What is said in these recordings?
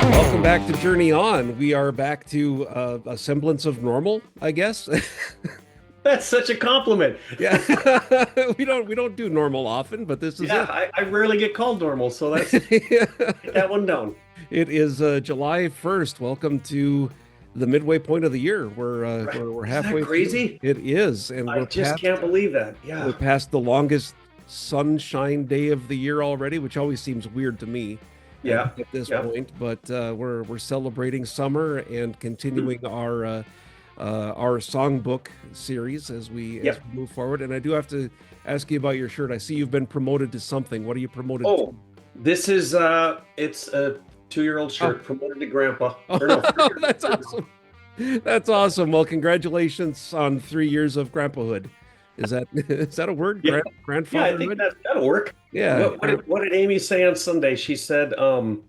Welcome back to Journey On. We are back to a semblance of normal, I guess. That's such a compliment. Yeah, we don't do normal often, but this is Yeah, it. I rarely get called normal, so that's get that one down. It is July 1st. Welcome to the midway point of the year. We're uh, Right. we're, we're Isn't that halfway through. crazy? It is, and I just can't believe that. we're Yeah. past the longest sunshine day of the year already, which always seems weird to me at, Yeah. at this Yeah. point. But we're celebrating summer and continuing our songbook series as Yep. we move forward. And I do have to ask you about your shirt. I see you've been promoted to something. What are you promoted to? Oh, this is it's a 2-year-old Oh, shirt promoted to grandpa. Or no, oh, 3 years. that's awesome. That's awesome. Well, congratulations on 3 years of grandpahood. Is that is that a word? Yeah. Yeah, I think Grandfatherhood? that'll work. Yeah. What did Amy say on Sunday? She said, oh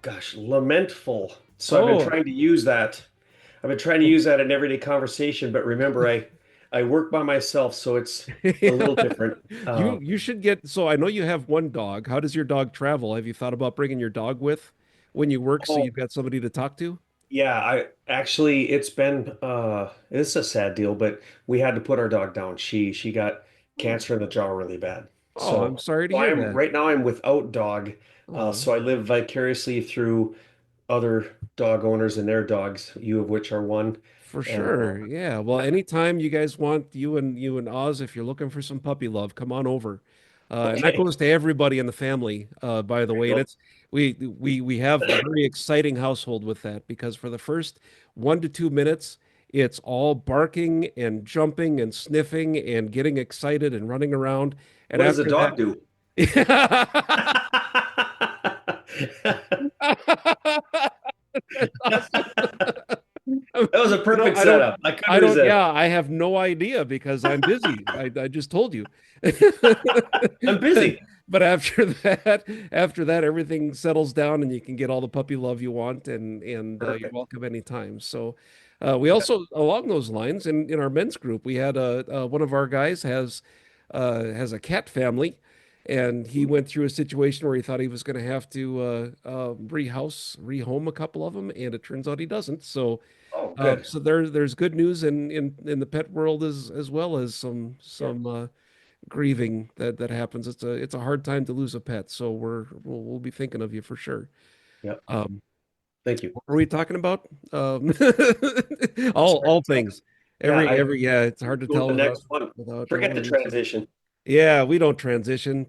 gosh, lamentful. So I've been Oh, trying to use that. I've been trying to use that in everyday conversation, but remember, I work by myself, so it's a little yeah. different. You should get, so I know you have one dog. How does your dog travel? Have you thought about bringing your dog with when you work so Oh, you've got somebody to talk to? yeah, I actually it's been it's a sad deal, but we had to put our dog down. She got cancer in the jaw really bad. Oh, I'm So, sorry to so hear I'm that. right now I'm without dog. Oh, So I live vicariously through other dog owners and their dogs, you of which are one. for And sure. Yeah. Well, anytime you guys want you and Oz, if you're looking for some puppy love, come on over. And that okay, goes to everybody in the family, by the there you way. And go. we have a very exciting household with that because for the first 1 to 2 minutes, it's all barking and jumping and sniffing and getting excited and running around. And What does a after dog do? that, That was a You know, perfect setup. I couldn't resist. yeah, I have no idea because I'm busy. I just told you. I'm busy. But after that, everything settles down and you can get all the puppy love you want and you're Perfect. welcome anytime. So we Yeah. also, along those lines, in our men's group, we had one of our guys has a cat family, and he went through a situation where he thought he was going to have to rehome a couple of them, and it turns out he doesn't. So Oh, good. so there's good news in the pet world as well as Yeah. some grieving that happens. It's a hard time to lose a pet, so we'll be thinking of you for sure. Yeah. Um, Thank you. what were we talking about? Sorry. All things. Yeah, I Yeah, it's hard to go with tell the next one. without Forget the knowing this. transition. Yeah, we don't transition,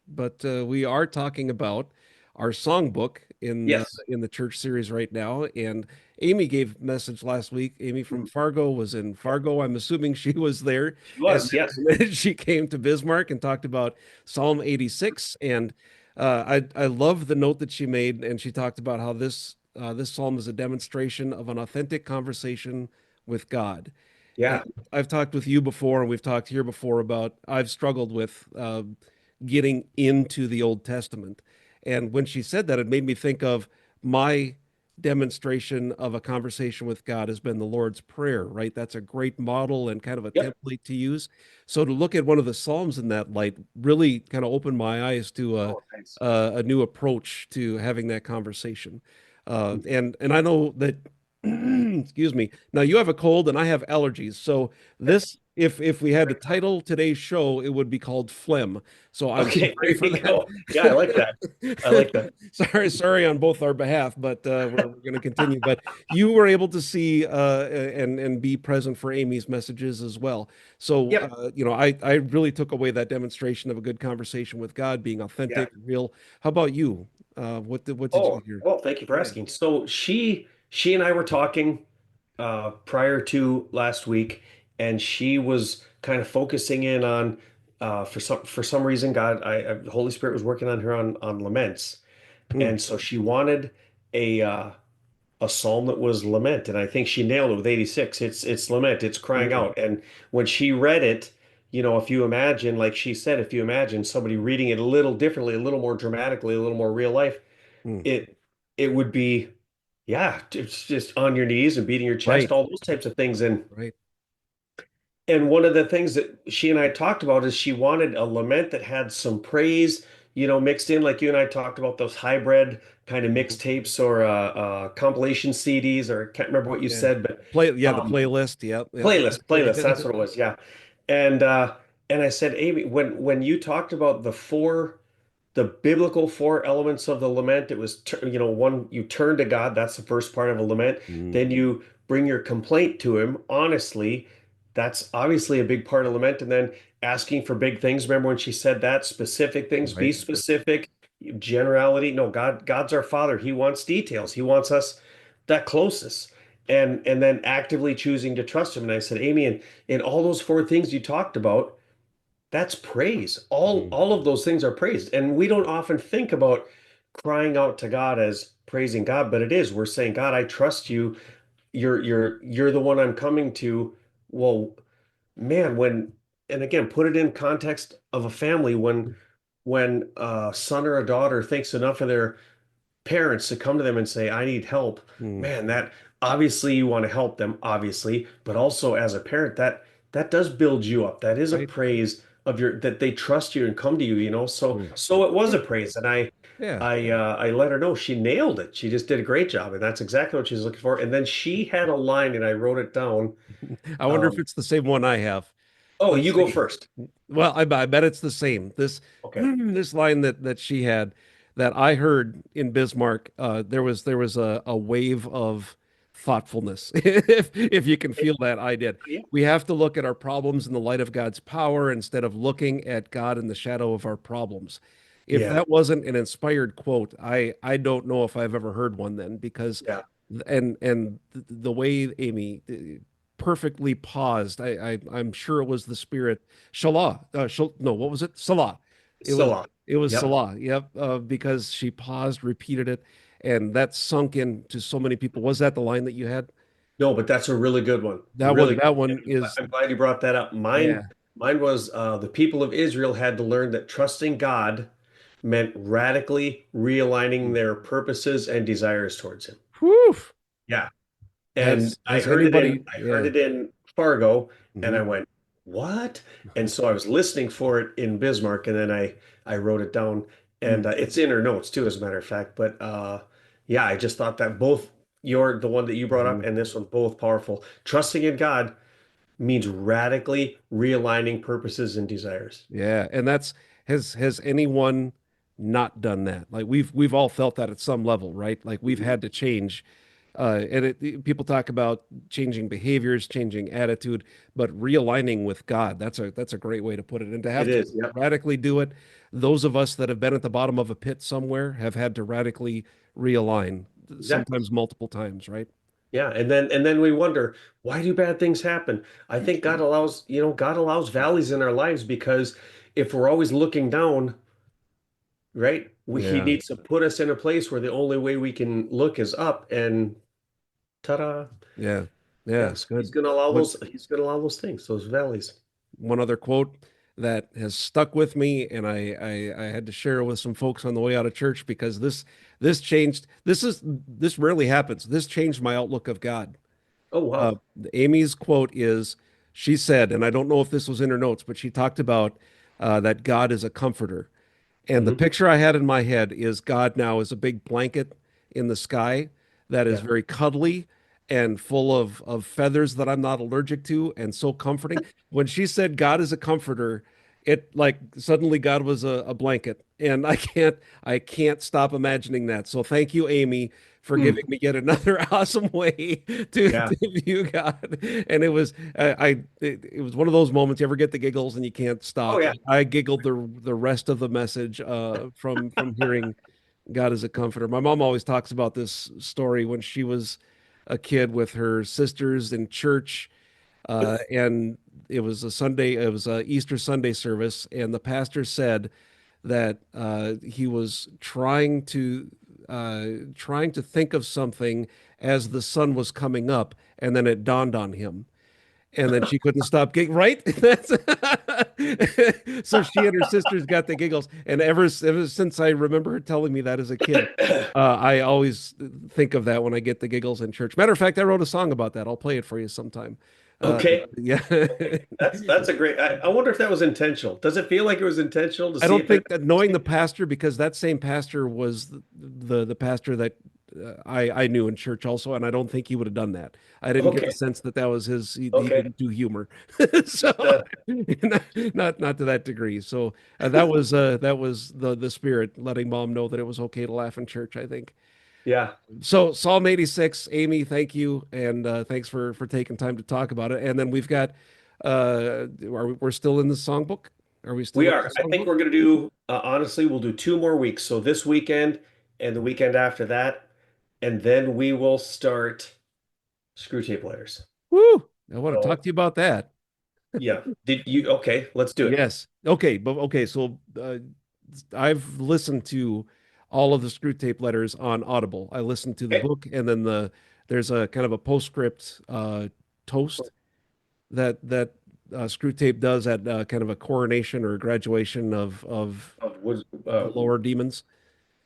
but we are talking about our songbook Yes. in the church series right now. And Amy gave message last week. Amy from Mhm. Fargo was in Fargo. I'm assuming she was there, She and was, yes. then she came to Bismarck and talked about Psalm 86. And I love the note that she made, and she talked about how this psalm is a demonstration of an authentic conversation with God. And Yeah. I've talked with you before, and we've talked here before about I've struggled with getting into the Old Testament. And when she said that, it made me think of my demonstration of a conversation with God has been the Lord's Prayer, right? That's a great model and kind of a Yep. template to use. So to look at one of the Psalms in that light really kind of opened my eyes to Oh, thanks. a new approach to having that conversation. Mhm. And I know that excuse me. Now you have a cold and I have allergies. So this, if we had to title today's show, it would be called Phlegm. So I'm Okay, there sorry for you go. Yeah, I like that. I like that. that. Sorry on both our behalf, but we're going to continue. But you were able to see and be present for Amy's messages as well. So Yep. I really took away that demonstration of a good conversation with God, being Yeah. authentic, real. How about you? What did you Oh, hear? well, thank you for Yeah. asking. So she and I were talking prior to last week, and she was kind of focusing in on for some reason the Holy Spirit was working on her on laments, Mm, and so she wanted a psalm that was lament, and I think she nailed it with 86. It's lament, it's crying mm, out. And when she read it, if you imagine, like she said, if you imagine somebody reading it a little differently, a little more dramatically, a little more real life, mm. it would be, yeah, it's just on your knees and beating your chest, Right. all those types of things. And Right. And one of the things that she and I talked about is she wanted a lament that had some praise, mixed in, like you and I talked about those hybrid kind of Mhm. mixtapes or compilation CDs, or I can't remember what you Yeah. said, but Yeah, the um, playlist. Yep, yep. playlist, that's what it was. Yeah. And I said, Amy, when you talked about the biblical four elements of the lament, it was, one, you turn to God. That's the first part of a lament. Mhm. Then you bring your complaint to him honestly. That's obviously a big part of lament. And then asking for big things. Remember when she said that? Specific things, be Right. specific. Generality. No, God's our Father. He wants details. He wants us that closest. And then actively choosing to trust him. And I said, Amy, in all those four things you talked about, that's praise. Mhm. All of those things are praised. And we don't often think about crying out to God as praising God, but it is. We're saying, God, I trust you. You're the one I'm coming to. Well, man, and again, put it in context of a family when a son or a daughter thinks enough of their parents to come to them and say, I need help, Mhm. man, that obviously you want to help them, obviously, but also as a parent, that does build you up. That is a Right. praise of your that they trust you and come to you. So Mhm. so it was Yeah. a praise. And Yeah. I let her know she nailed it. She just did a great job, and that's exactly what she's looking for. And then she had a line, and I wrote it down. I wonder if Um, it's the same one I have. oh, Let's you go see. first. Well, I bet it's the same. This Okay. this line that she had that I heard in Bismarck, there was a wave of thoughtfulness. If you can feel that, I did. Yeah. We have to look at our problems in the light of God's power instead of looking at God in the shadow of our problems. If Yeah. that wasn't an inspired quote, I don't know if I've ever heard one then because Yeah. and the way Amy perfectly paused. I'm sure it was the spirit. Shalah. No, what was it? Salah. It was Salah. it was Yep. Salah. Yep. Because she paused, repeated it, and that sunk into so many people. Was that the line that you had? No, but that's a really good one. That one. Really That good. one And is I'm glad you brought that up. yeah. Mine was the people of Israel had to learn that trusting God meant radically realigning their purposes and desires towards Him. Whew. Yeah. And Has anybody? I heard Yeah. it in Fargo, and Hmm. I went, "What?" And so I was listening for it in Bismarck, and then I wrote it down, and it's in her notes too, as a matter of fact. But yeah, I just thought that both the one that you brought up Hmm. and this one, both powerful. Trusting in God means radically realigning purposes and desires. Yeah, and that's has anyone not done that? Like we've all felt that at some level, right? Like we've Mhm. had to change. People talk about changing behaviors, changing attitude, but realigning with God. That's a great way to put it. And to It have to is. Yep. radically do it, those of us that have been at the bottom of a pit somewhere have had to radically realign, Exactly. sometimes multiple times, right? Yeah, and then we wonder, why do bad things happen? I think God allows valleys in our lives because if we're always looking down, right, he Yeah, needs to put us in a place where the only way we can look is up, and ta-da. yeah, yeah. Yes, Good. One he's gonna allow those things, those valleys. one other quote that has stuck with me, and I had to share it with some folks on the way out of church because this changed. This rarely happens. This changed my outlook of God. Oh Uh, wow. Amy's quote is, she said, and I don't know if this was in her notes, but she talked about that God is a comforter. And the Hmm. picture I had in my head is God now is a big blanket in the sky that is Yeah. very cuddly and full of feathers that I'm not allergic to and so comforting. When she said God is a comforter, it like suddenly God was a blanket. And I can't stop imagining that. So thank you, Amy, for giving Mm. me yet another awesome way Yeah. to view God. And it was one of those moments you ever get the giggles and you can't Oh stop. yeah. I giggled the rest of the message from hearing God as a comforter. My mom always talks about this story when she was a kid with her sisters in church, and it was a Easter Sunday service, and the pastor said that he was trying to think of something as the sun was coming up, and then it dawned on him and then she couldn't stop giggling. Right? So she and her sisters got the giggles, and ever since I remember her telling me that as a kid, I always think of that when I get the giggles in church. Matter of fact, I wrote a song about that. I'll play it for you sometime. Okay. Yeah. That's a great. I wonder if that was intentional. Does it feel like it was intentional to I see don't if it? think that knowing the pastor, because that same pastor was the pastor that I knew in church also, and I don't think he would have done that. I didn't get the Okay. sense that that was his. He Okay. didn't do humor, so Uh, not to that degree. So that was the spirit letting mom know that it was okay to laugh in church, I think. yeah. So Psalm 86, Amy, thank you, and thanks for taking time to talk about it. And then we've got, we're still in the songbook. Are we We still in are. the I think songbook? we're going to do, honestly, we'll do 2 more weeks. So this weekend and the weekend after that. And then we will start Screwtape Letters. Woo! I want to talk So, to you about that. yeah. Did you? Okay, let's do it. Yes. Okay, but okay, so I've listened to all of the Screwtape letters on Audible. I listened to the Okay. book, and then there's a kind of a postscript toast that Screwtape does at kind of a coronation or graduation of Was, the lower demons.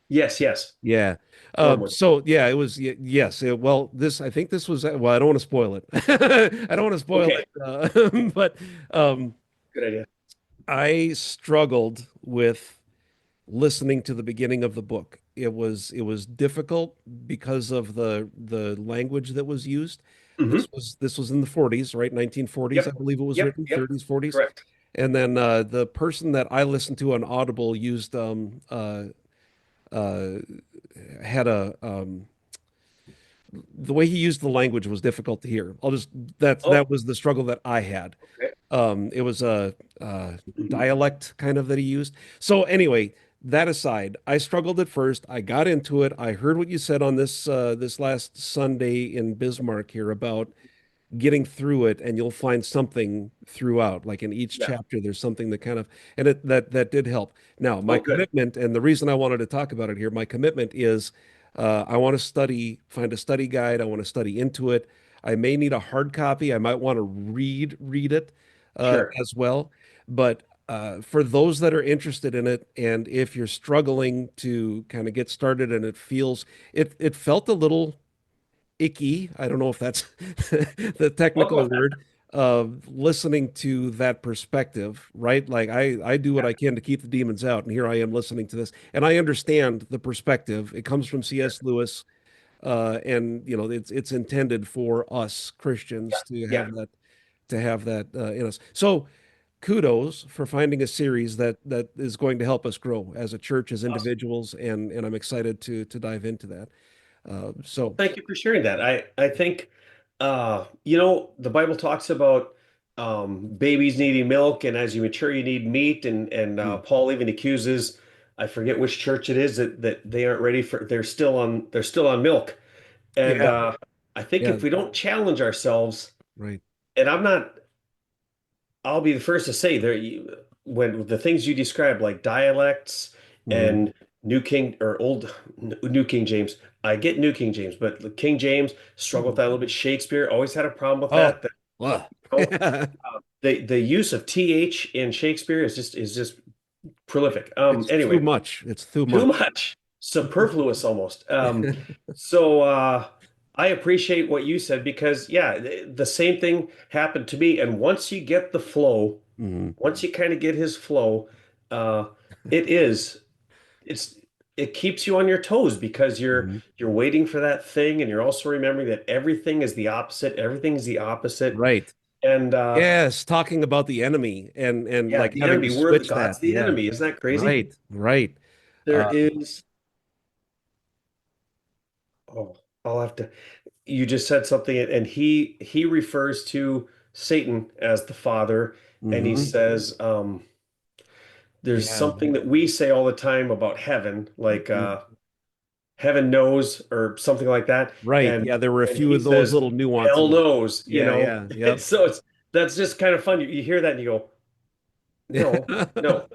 yes, yes. Yeah. Wormwood. So yeah, it was yes. Well, this I think this was well. I don't want to spoil it. I don't want to spoil Okay. it. But um, Good idea. I struggled with listening to the beginning of the book. It was difficult because of the language that was used. Hmm. This was in the 40s, right? 1940s, I Yep. believe it was Yep. written, Yep. 30s, 40s. Correct. And then the person that I listened to on Audible used uh, had a the way he used the language was difficult to hear. Oh, that was the struggle that I had. okay. It was a dialect kind of that he used. So anyway, that aside, I struggled at first. I got into it. I heard what you said on this last Sunday in Bismarck here about getting through it, and you'll find something throughout. Like in each Yeah. chapter, there's something that kind of, and that did help. Now, my Oh, good. commitment, and the reason I wanted to talk about it here, my commitment is I want to find a study guide. I want to study into it. I may need a hard copy. I might want to read it Sure. as well. But for those that are interested in it, and if you're struggling to kind of get started, and it felt a little icky. I don't know if that's the technical Okay. word of listening to that perspective, right? Like I do what Yeah. I can to keep the demons out, and here I am listening to this, and I understand the perspective. It comes from Sure. C.S. Lewis, and you know it's intended for us Yeah. Christians Yeah. to have that in us. So kudos for finding a series that is going to help us grow as a church, as Awesome. individuals, and I'm excited to dive into that. Well, So. thank you for sharing that. I think the Bible talks about babies needing milk, and as you mature, you need meat. And Hmm. Paul even accuses, I forget which church it is that they aren't ready for. They're still on milk. And Yeah, I think yeah, if we don't challenge ourselves, right. and I'll be the first to say when the things you described, like dialects Mhm. and New King or old New King James, I get New King James, but the King James struggle with that a little bit. Shakespeare always had a problem with Oh, that. That well, you know, the use of th in Shakespeare is just prolific. it's too Anyway, much. It's too too much. much, superfluous almost. So I appreciate what you said because yeah, the same thing happened to me. And once you get the flow, Mhm. once you kind of get his flow, uh, it is it's it keeps you on your toes because you're Mhm. you're waiting for that thing, and you're also remembering that everything is the opposite. Everything's the opposite, Right. and Yes, talking about the enemy and yeah, like the having to enemy. switch God's that. the Yeah. enemy. Isn't that crazy? Right. Right. There is. Oh, I'll have to. You just said something, and he refers to Satan as the father, and he Hmm. says there's Yeah. something that we say all the time about heaven, like Mhm. heaven knows or something like that, Right. and Yeah, there were a and few he of those says little hell nuances. knows, Yeah, yeah. and Yep. so that's just kind of fun. You hear that and you go, no, no.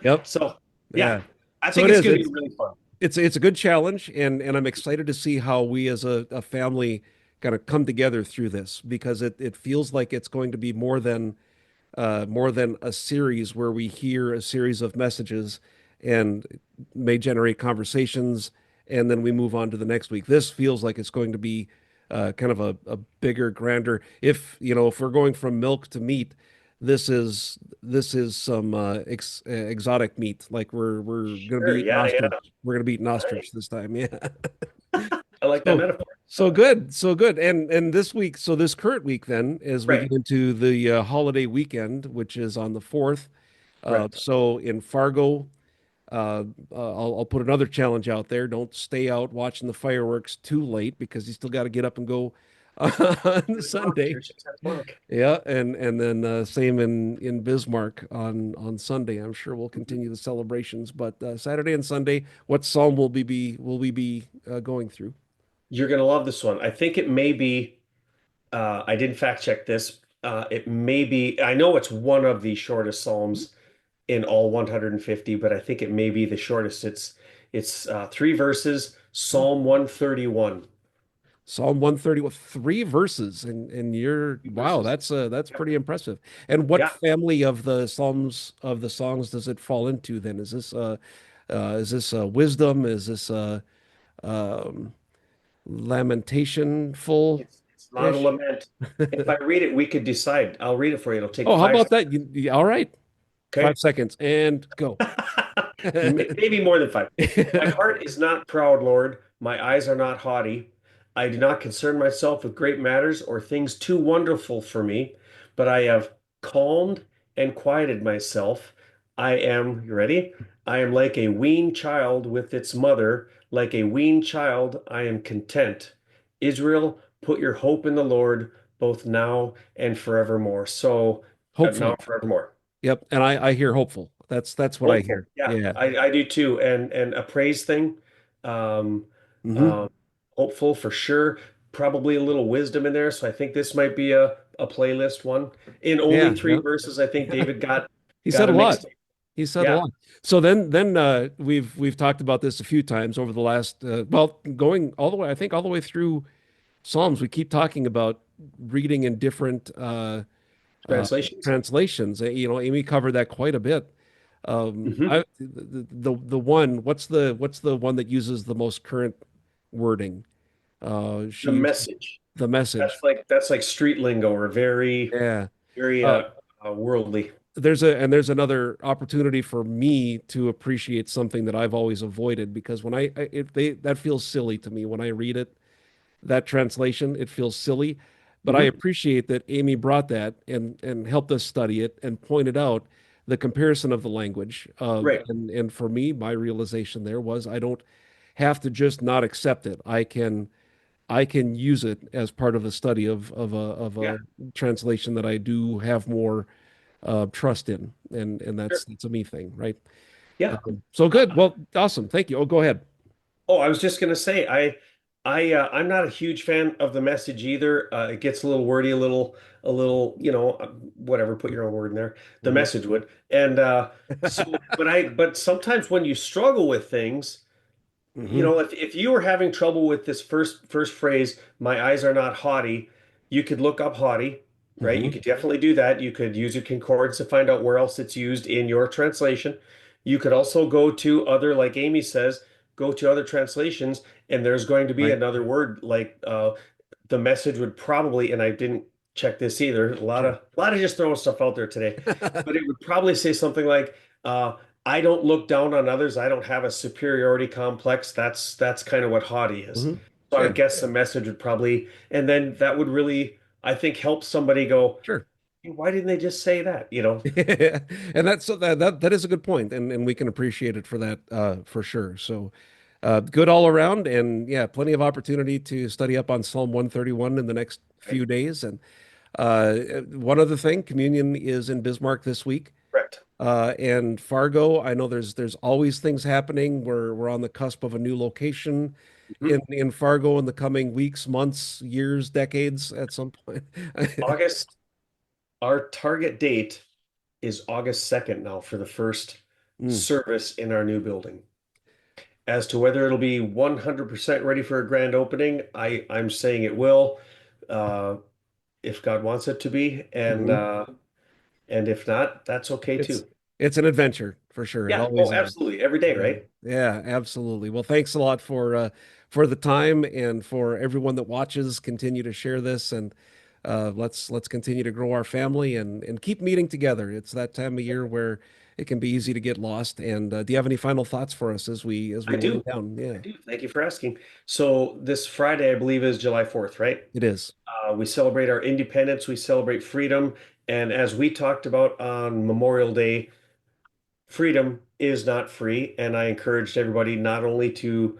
Yep. So yeah, Yeah. I So think it it's is. going to be really fun. It's a good challenge, and I'm excited to see how we as a family kind of come together through this because it feels like it's going to be more than a series where we hear a series of messages and may generate conversations, and then we move on to the next week. This feels like it's going to be kind of a bigger, grander. If if we're going from milk to meat, this is some exotic meat. Like we're gonna be Sure. eating Yeah. Yeah. ostrich. We're gonna be eating ostrich Nice. this time. Yeah. I like that So metaphor. so good, so good. And this week, so this current week, then, as we Right. get into the holiday weekend, which is on the 4th. Right. So in Fargo, I'll put another challenge out there. Don't stay out watching the fireworks too late because you still got to get up and go on 10 o'clock. Sunday. Church at 10 o'clock. Yeah, and then same in Bismarck on Sunday. I'm sure we'll Mhm. continue the celebrations, but Saturday and Sunday, what psalm will we be going through? You're going to love this one. I think it may be, I didn't fact check this. It may be, I know it's one of the shortest Psalms in all 150, but I think it may be the shortest. It's 3 verses, Psalm 131. Psalm 130 with 3 verses, and you're Three wow, verses. that's Yep. pretty impressive. And what Yeah. family of the songs does it fall into then? Is this wisdom? Is this um, lamentation full It's not a ish? lament. If I read it, we could decide. I'll read it for you. It'll take Oh, how five about seconds. that? All right, Okay. 5 seconds and go. Maybe more than five. My heart is not proud, Lord. My eyes are not haughty. I do not concern myself with great matters or things too wonderful for me, but I have calmed and quieted myself. I am, you ready? I am like a weaned child with its mother. Like a weaned child, I am content. Israel, put your hope in the Lord, both now and forevermore. So, now Hopeful. and forevermore. Yep, and I hear hopeful. That's what I Hopeful. hear. Yeah, Yeah. I do too. And a praise thing. Um, Hmm. um, Hopeful for sure. Probably a little wisdom in there. So I think this might be a playlist one. In only Yeah, three yeah. verses, I think David got He got said a a lot. mixtape. He said a Yeah. lot. So then we've talked about this a few times over the last well, going all the way, I think all the way through Psalms. We keep talking about reading in different uh, Translations. translations. Amy covered that quite a bit. Hmm. The one, what's the one that uses the most current wording? She The used message. the message. That's like street lingo or very, Yeah. very Uh, worldly. there's another opportunity for me to appreciate something that I've always avoided because when that feels silly to me when I read it, that translation, it feels silly. But I Hmm. appreciate that Amy brought that and helped us study it and pointed out the comparison of the language. Right. And for me, my realization there was I don't have to just not accept it. I can use it as part of the study of a Yeah. translation that I do have more trust in, and Sure. that's a me thing, right? Yeah. So good. Well, awesome. Thank you. Oh, go ahead. Oh, I was just gonna say, I'm not a huge fan of the message either. It gets a little wordy, a little, whatever. Put your own word in there. The Mhm. message would, and but sometimes when you struggle with things, Hmm. if you were having trouble with this first phrase, my eyes are not haughty, you could look up haughty, right? You Hmm. could definitely do that. You could use your concordance to find out where else it's used in your translation. You could also go to other, like Amy says, go to other translations, and there's going to be Right. another word like the message would probably, and I didn't check this either. A lot of Sure. a lot of just throwing stuff out there today, but it would probably say something like. I don't look down on others. I don't have a superiority complex. That's kind of what haughty is. Hmm. So I Yeah. would guess the message would probably, and then that would really, I think, help somebody go, Sure. why didn't they just say that? And that's so that is a good point, and we can appreciate it for that for sure. So good all around, and yeah, plenty of opportunity to study up on Psalm 131 in the next Okay, few days. And one other thing, communion is in Bismarck this week. correct. And Fargo, I know there's always things happening. We're on the cusp of a new location Mhm. in Fargo in the coming weeks, months, years, decades at some point. August, our target date is August 2nd now for the first Mm, service in our new building. As to whether it'll be 100% ready for a grand opening, I'm saying it will, uh, if God wants it to be, mhm. and if not, that's okay It's too. it's an adventure for sure. It Yeah. always Oh, is. absolutely. Every day, Yeah, right? yeah, absolutely. Well, thanks a lot for the time and for everyone that watches. Continue to share this, and let's continue to grow our family and keep meeting together. It's that time of year where it can be easy to get lost. And do you have any final thoughts for us as we I wind do. down? I Yeah, do. Thank you for asking. So this Friday, I believe, is July 4th, right? it is. We celebrate our independence, we celebrate freedom. And as we talked about on Memorial Day, freedom is not free. And I encouraged everybody not only to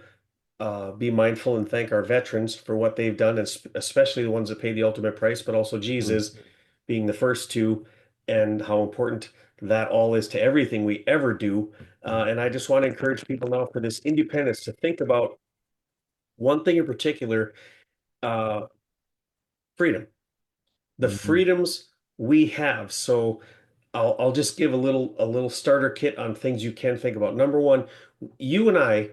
be mindful and thank our veterans for what they've done, and especially the ones that pay the ultimate price, but also Mm, Jesus being the first to, and how important that all is to everything we ever do. And I just want to encourage people now for this independence to think about one thing in particular, uh, freedom, the mhm. freedoms we have. So I'll just give a little starter kit on things you can think about. Number one, you and I,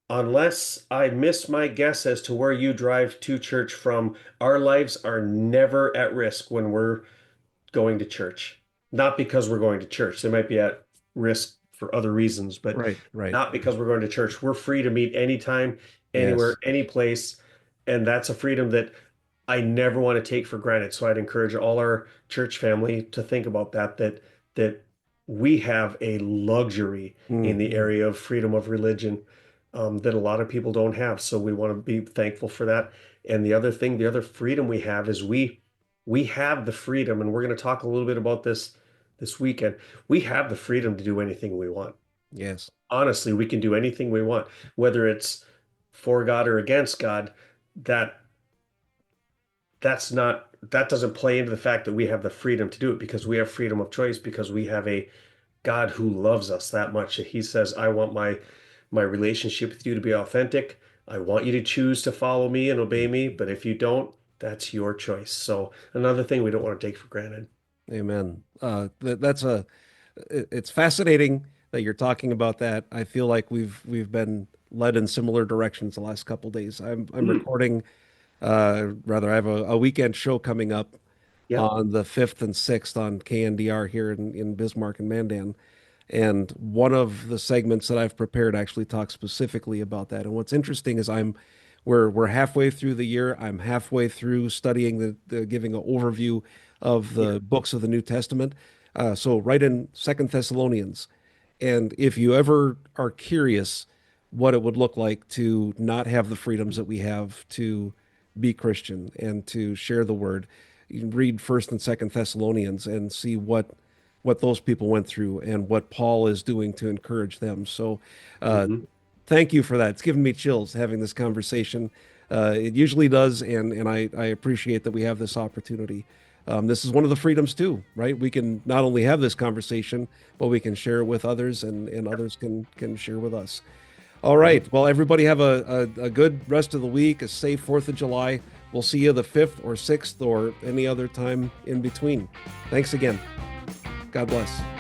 unless I miss my guess as to where you drive to church from, our lives are never at risk when we're going to church. Not because we're going to church. They might be at risk for other reasons, but Right, right. not because we're going to church. We're free to meet anytime, anywhere, Yes. any place. And that's a freedom that I never want to take for granted. So I'd encourage all our church family to think about that we have a luxury in the Mhm. area of freedom of religion that a lot of people don't have. So we want to be thankful for that. And the other thing, the other freedom we have is we have the freedom, and we're going to talk a little bit about this weekend. We have the freedom to do anything we want. Yes. Honestly, we can do anything we want, whether it's for God or against God. That that doesn't play into the fact that we have the freedom to do it, because we have freedom of choice, because we have a God who loves us that much. He says, I want my relationship with you to be authentic. I want you to choose to follow me and obey me, but if you don't, that's your choice. So another thing we don't want to take for granted. Amen. It's fascinating that you're talking about that. I feel like we've been led in similar directions the last couple days. I'm Mm, recording, rather, I have a weekend show coming up yep. on the 5th and 6th on KNDR here in Bismarck and Mandan. And one of the segments that I've prepared actually talks specifically about that. And what's interesting is we're halfway through the year. I'm halfway through studying the giving an overview of Yeah. the books of the New Testament. So right in Second Thessalonians. And if you ever are curious what it would look like to not have the freedoms that we have to be Christian and to share the word, you can read First and Second Thessalonians and see what those people went through and what Paul is doing to encourage them. So, uh, Hmm. thank you for that. It's given me chills having this conversation. It usually does, and I appreciate that we have this opportunity. This is one of the freedoms too, right? We can not only have this conversation, but we can share it with others, and others can share with us. All Hmm. right. Well, everybody have a good rest of the week, a safe 4th of July. We'll see you the 5th or 6th or any other time in between. Thanks again. God bless.